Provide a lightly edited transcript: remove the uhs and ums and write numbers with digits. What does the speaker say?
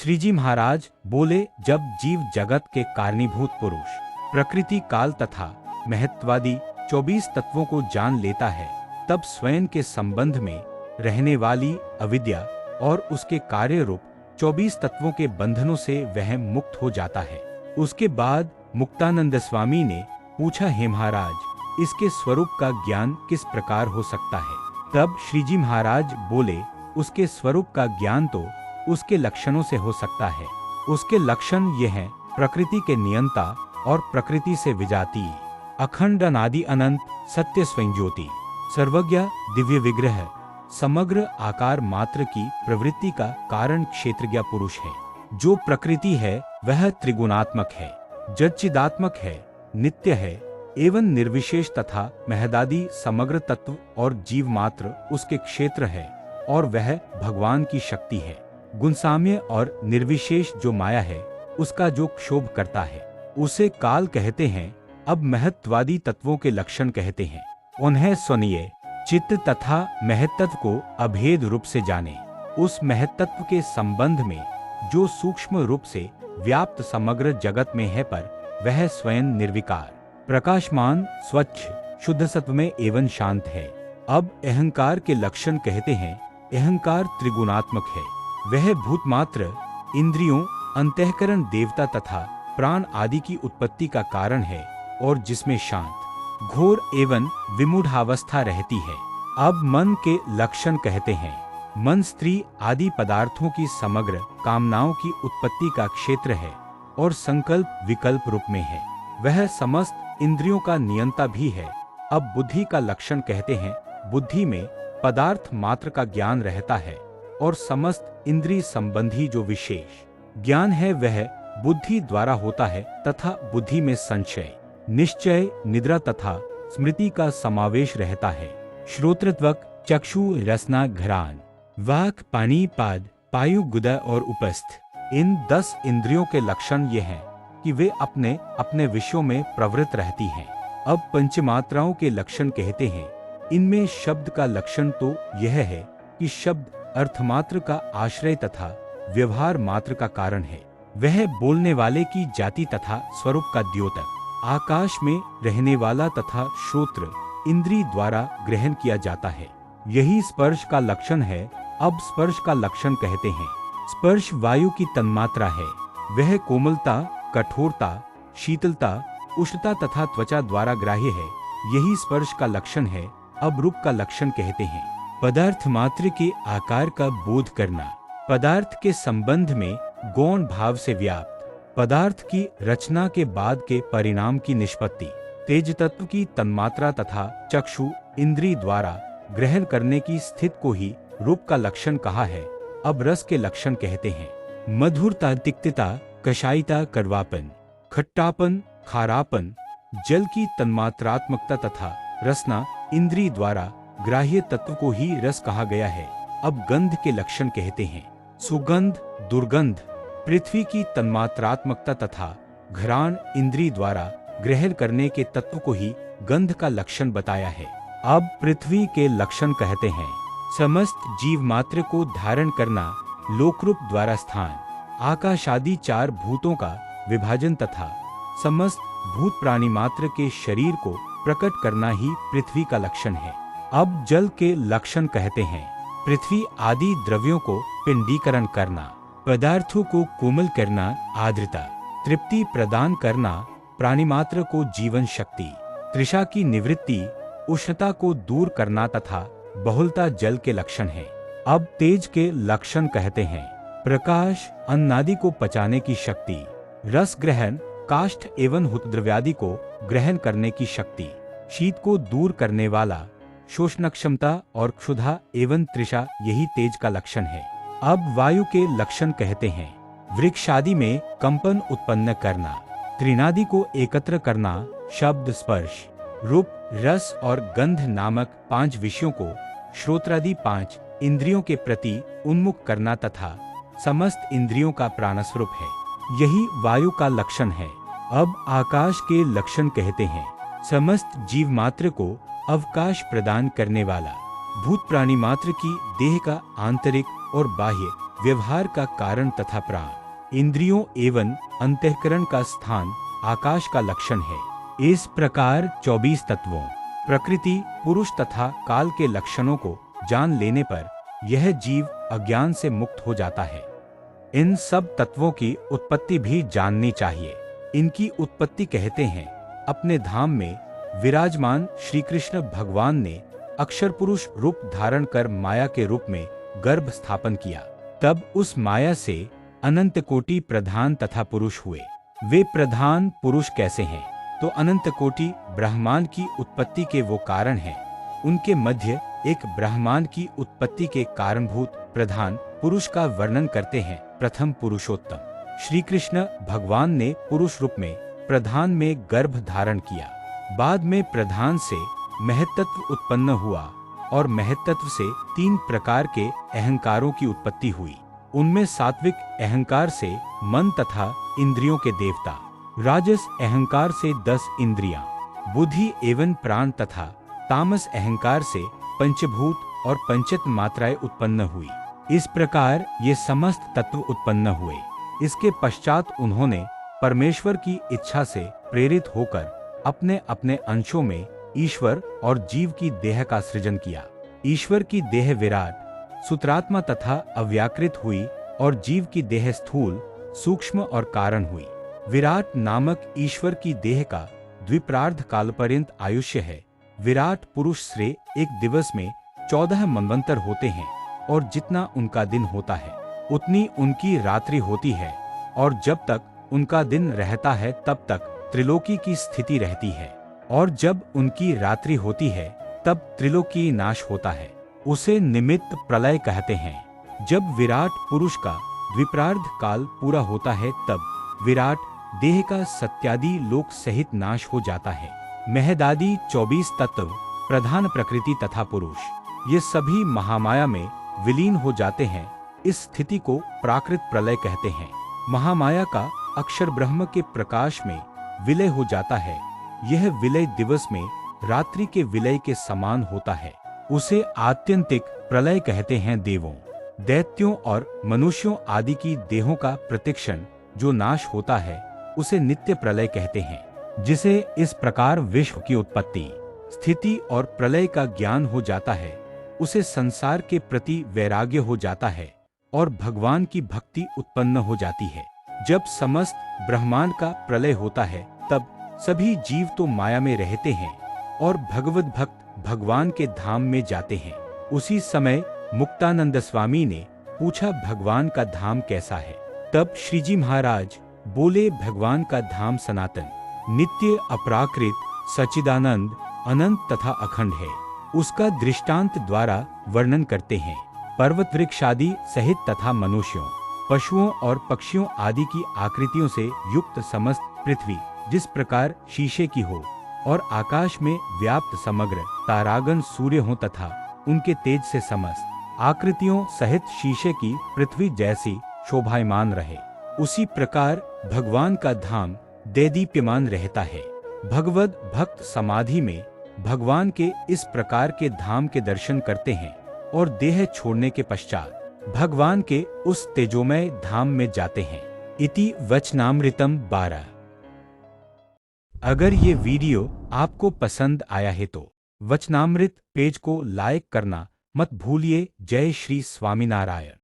श्रीजी महाराज बोले, जब जीव जगत के कारणीभूत पुरुष प्रकृति, काल तथा महत्वादी 24 तत्वों को जान लेता है, तब स्वयं के संबंध में रहने वाली अविद्या और उसके कार्य रूप 24 तत्वों के बंधनों से वह मुक्त हो जाता है। उसके बाद मुक्तानंद स्वामी ने पूछा, हे महाराज, इसके स्वरूप का ज्ञान किस प्रकार हो सकता है? तब श्रीजी महाराज बोले, उसके स्वरूप का ज्ञान तो उसके लक्षणों से हो सकता है। उसके लक्षण ये हैं: प्रकृति के नियंता और प्रकृति से विजातीय, अखंड अनादि अनंत, सत्य स्वयं ज्योति, सर्वज्ञ, दिव्य विग्रह, समग्र आकार मात्र की प्रवृत्ति का कारण क्षेत्रज्ञ पुरुष है। जो प्रकृति है वह त्रिगुणात्मक है, जच्चिदात्मक है, नित्य है एवं निर्विशेष तथा महदादि समग्र तत्व और जीव मात्र उसके क्षेत्र है और वह भगवान की शक्ति है। गुणसाम्य और निर्विशेष जो माया है उसका जो क्षोभ करता है उसे काल कहते हैं। अब महत्वादी तत्वों के लक्षण कहते हैं। उन्हें सुनिए। चित्त तथा महत्तत्व को अभेद रूप से जाने। उस महत्तत्व के संबंध में जो सूक्ष्म रूप से व्याप्त समग्र जगत में है, पर वह स्वयं निर्विकार, प्रकाशमान, स्वच्छ, शुद्ध सत्व में एवं शांत है। अब अहंकार के लक्षण कहते हैं। अहंकार त्रिगुणात्मक है। वह भूतमात्र, इंद्रियों, अंतःकरण, देवता तथा प्राण आदि की उत्पत्ति का कारण है और जिसमें शांत, घोर एवं विमूढ़ावस्था रहती है। अब मन के लक्षण कहते हैं। मन स्त्री आदि पदार्थों की समग्र कामनाओं की उत्पत्ति का क्षेत्र है और संकल्प विकल्प रूप में है। वह समस्त इंद्रियों का नियंता भी है। अब बुद्धि का लक्षण कहते हैं। बुद्धि में पदार्थ मात्र का ज्ञान रहता है और समस्त इंद्रिय संबंधी जो विशेष ज्ञान है वह बुद्धि द्वारा होता है तथा बुद्धि में संशय, निश्चय, निद्रा तथा स्मृति का समावेश रहता है। श्रोत्रत्वक, चक्षु, रसना, घ्राण, वाक, पानी, पाद, पायु, गुदा और उपस्थ, इन 10 इंद्रियों के लक्षण ये हैं कि वे अपने अपने विषयों में प्रवृत्त रहती हैं। अब पंचमात्राओं के लक्षण कहते हैं। इनमें शब्द का लक्षण तो यह है कि शब्द अर्थमात्र का आश्रय तथा व्यवहार मात्र का कारण है। वह बोलने वाले की जाति तथा स्वरूप का द्योतक, आकाश में रहने वाला तथा श्रोत्र इंद्रिय द्वारा ग्रहण किया जाता है। यही स्पर्श का लक्षण है। अब स्पर्श का लक्षण कहते हैं। स्पर्श वायु की तन्मात्रा है। वह कोमलता, कठोरता, शीतलता, उष्णता तथा त्वचा द्वारा ग्राह्य है। यही स्पर्श का लक्षण है। अब रूप का लक्षण कहते हैं। पदार्थ मात्र के आकार का बोध करना, पदार्थ के संबंध में गौण भाव से व्याप्त, पदार्थ की रचना के बाद के परिणाम की निष्पत्ति, तेज तत्व की तन्मात्रा तथा चक्षु इंद्रिय द्वारा ग्रहण करने की स्थिति को ही रूप का लक्षण कहा है। अब रस के लक्षण कहते हैं। मधुरता, तिक्तता, कषायिता, कड़वापन, खट्टापन, खारापन, जल की तन्मात्रात्मकता तथा रसना इंद्रिय द्वारा ग्राह्य तत्व को ही रस कहा गया है। अब गंध के लक्षण कहते हैं। सुगंध, दुर्गंध, पृथ्वी की तन्मात्रात्मकता तथा घ्राण इंद्रिय द्वारा ग्रहण करने के तत्व को ही गंध का लक्षण बताया है। अब पृथ्वी के लक्षण कहते हैं। समस्त जीव मात्र को धारण करना, लोकरूप द्वारा स्थान, आकाश आदि 4 भूतों का विभाजन तथा समस्त भूत प्राणी मात्र के शरीर को प्रकट करना ही पृथ्वी का लक्षण है। अब जल के लक्षण कहते हैं। पृथ्वी आदि द्रव्यों को पिंडीकरण करना, पदार्थों को कोमल करना, आर्द्रता, तृप्ति प्रदान करना, प्राणी मात्र को जीवन शक्ति, तृषा की निवृत्ति, उष्णता को दूर करना तथा बहुलता जल के लक्षण है। अब तेज के लक्षण कहते हैं। प्रकाश, अन्न आदि को पचाने की शक्ति, रस ग्रहण, काष्ठ एवं हुतद्रव्यादि को ग्रहण करने की शक्ति, शीत को दूर करने वाला, शोषण क्षमता और क्षुधा एवं तृषा, यही तेज का लक्षण है। अब वायु के लक्षण कहते हैं। वृक्ष आदि में कंपन उत्पन्न करना, त्रिनादि को एकत्र करना, शब्द, स्पर्श, रूप, रस और गंध नामक 5 विषयों को श्रोत्रादि 5 इंद्रियों के प्रति उन्मुख करना तथा समस्त इंद्रियों का प्राणस्वरूप है। यही वायु का लक्षण है। अब आकाश के लक्षण कहते हैं। समस्त जीव मात्र को अवकाश प्रदान करने वाला, भूत प्राणी मात्र की देह का आंतरिक और बाह्य व्यवहार का कारण तथा प्राण, इंद्रियों एवं अंतःकरण का स्थान आकाश का लक्षण है। इस प्रकार 24 तत्वों, प्रकृति, पुरुष तथा काल के लक्षणों को जान लेने पर यह जीव अज्ञान से मुक्त हो जाता है। इन सब तत्वों की उत्पत्ति भी जाननी चाहिए। इनकी उत्पत्ति कहते हैं, अपने धाम में विराजमान श्री कृष्ण भगवान ने अक्षर पुरुष रूप धारण कर माया के रूप में गर्भ स्थापन किया। तब उस माया से अनंत कोटि प्रधान तथा पुरुष हुए। वे प्रधान पुरुष कैसे हैं? तो अनंत कोटि ब्रह्मांड की उत्पत्ति के वो कारण हैं। उनके मध्य एक ब्रह्मांड की उत्पत्ति के कारणभूत प्रधान पुरुष का वर्णन करते हैं। प्रथम पुरुषोत्तम श्री कृष्ण भगवान ने पुरुष रूप में प्रधान में गर्भ धारण किया। बाद में प्रधान से महत्त्व उत्पन्न हुआ और महत्त्व से 3 प्रकार के अहंकारों की उत्पत्ति हुई। उनमें सात्विक अहंकार से मन तथा इंद्रियों के देवता, राजस अहंकार से 10 इंद्रियां, बुद्धि एवं प्राण तथा तामस अहंकार से पंचभूत और पंचत मात्राएं उत्पन्न हुई। इस प्रकार ये समस्त तत्व उत्पन्न हुए। इसके पश्चात उन्होंने परमेश्वर की इच्छा से प्रेरित होकर अपने अपने अंशों में ईश्वर और जीव की देह का सृजन किया। ईश्वर की देह विराट सूत्रात्मा तथा अव्याकृत हुई और जीव की देह स्थूल, सूक्ष्म और कारण हुई। विराट नामक ईश्वर की देह का द्विप्रार्ध कालपर्यंत आयुष्य है। विराट पुरुष से एक दिवस में 14 मनवंतर होते हैं और जितना उनका दिन होता है उतनी उनकी रात्रि होती है, और जब तक उनका दिन रहता है तब तक त्रिलोकी की स्थिति रहती है, और जब उनकी रात्रि होती है तब त्रिलोकी नाश होता है। उसे निमित्त प्रलय कहते हैं। जब विराट पुरुष का द्विप्रार्ध काल पूरा होता है तब विराट देह का सत्यादि लोक सहित नाश हो जाता है। महदादि 24 तत्व, प्रधान प्रकृति तथा पुरुष, ये सभी महामाया में विलीन हो जाते हैं। इस स्थिति को प्राकृत प्रलय कहते हैं। महामाया का अक्षर ब्रह्म के प्रकाश में विलय हो जाता है। यह विलय दिवस में रात्रि के विलय के समान होता है। उसे आत्यंतिक प्रलय कहते हैं। देवों, दैत्यों और मनुष्यों आदि की देहों का प्रतिक्षण जो नाश होता है उसे नित्य प्रलय कहते हैं। जिसे इस प्रकार विश्व की उत्पत्ति, स्थिति और प्रलय का ज्ञान हो जाता है उसे संसार के प्रति वैराग्य हो जाता है और भगवान की भक्ति उत्पन्न हो जाती है। जब समस्त ब्रह्मांड का प्रलय होता है तब सभी जीव तो माया में रहते हैं और भगवत भक्त भगवान के धाम में जाते हैं। उसी समय मुक्तानंद स्वामी ने पूछा, भगवान का धाम कैसा है? तब श्रीजी महाराज बोले, भगवान का धाम सनातन, नित्य, अपराकृत, सच्चिदानंद, अनंत तथा अखंड है। उसका दृष्टांत द्वारा वर्णन करते हैं। पर्वत वृक्ष आदि सहित तथा मनुष्यों, पशुओं और पक्षियों आदि की आकृतियों से युक्त समस्त पृथ्वी जिस प्रकार शीशे की हो और आकाश में व्याप्त समग्र तारागण सूर्य हो तथा उनके तेज से समस्त आकृतियों सहित शीशे की पृथ्वी जैसी शोभायमान रहे, उसी प्रकार भगवान का धाम दैदीप्यमान रहता है। भगवद भक्त समाधि में भगवान के इस प्रकार के धाम के दर्शन करते हैं और देह छोड़ने के पश्चात भगवान के उस तेजोमय धाम में जाते हैं। इति वचनामृतम 12। अगर ये वीडियो आपको पसंद आया है तो वचनामृत पेज को लाइक करना मत भूलिए। जय श्री स्वामीनारायण।